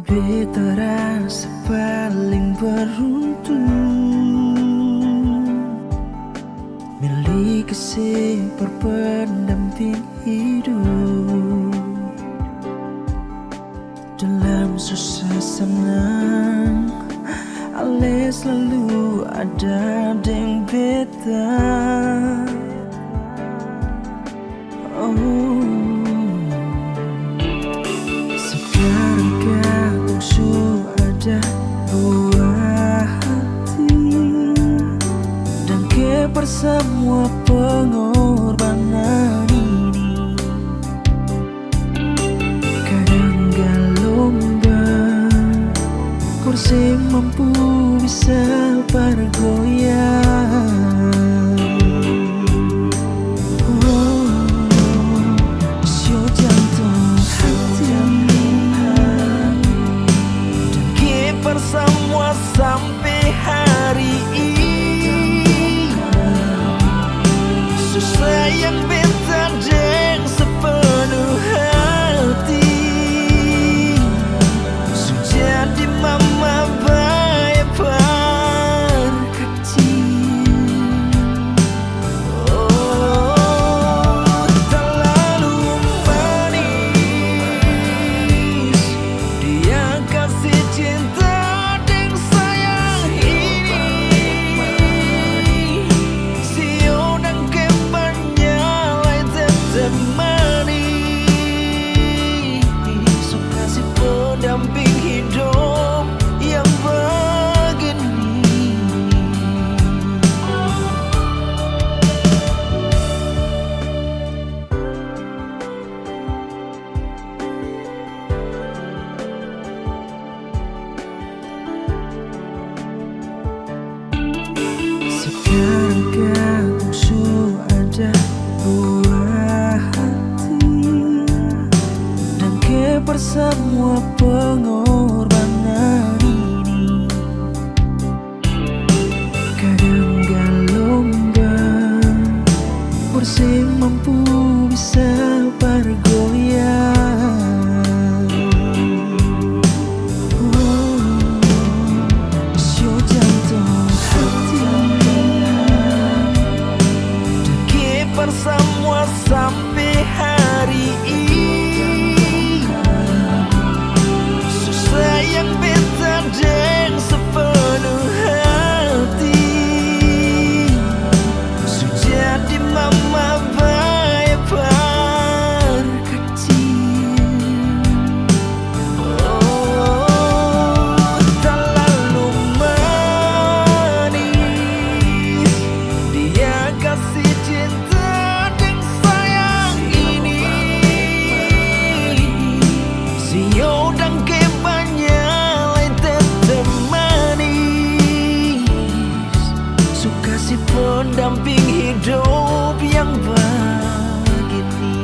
Beta rasa paling beruntung miliki si pendamping hidup. Dalam susah senang Ale selalu ada deng beta. Oh, sekarang kamu sudah buah hati dan keper semua pengorbanan ini. Kadang gak lomba kursi mampu bisa bergoyang. Semua sampai hari ini susah yang beta deng sepenuh hati. Sudah di mama baik berkecil. Oh, terlalu manis dia kasih cinta. Pendamping hidup yang begini. Sekarang kamu sudah buah hati dan keper semua pengorbanan ini. Kadang gak lomba kursi mampu bisa bergoyang. Oh, sio jantung hati dan keper semua sampai hari ini. Yang beta deng sepenuh hati sudah di mama baik berkecil. Oh, terlalu manis dia kasih cinta deng sayang ini. Sio dan pendamping hidup yang begini.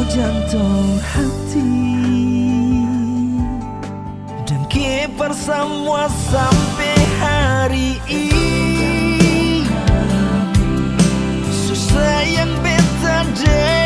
Jantung hati dan keper semua sampai hari ini. Susah yang beta deng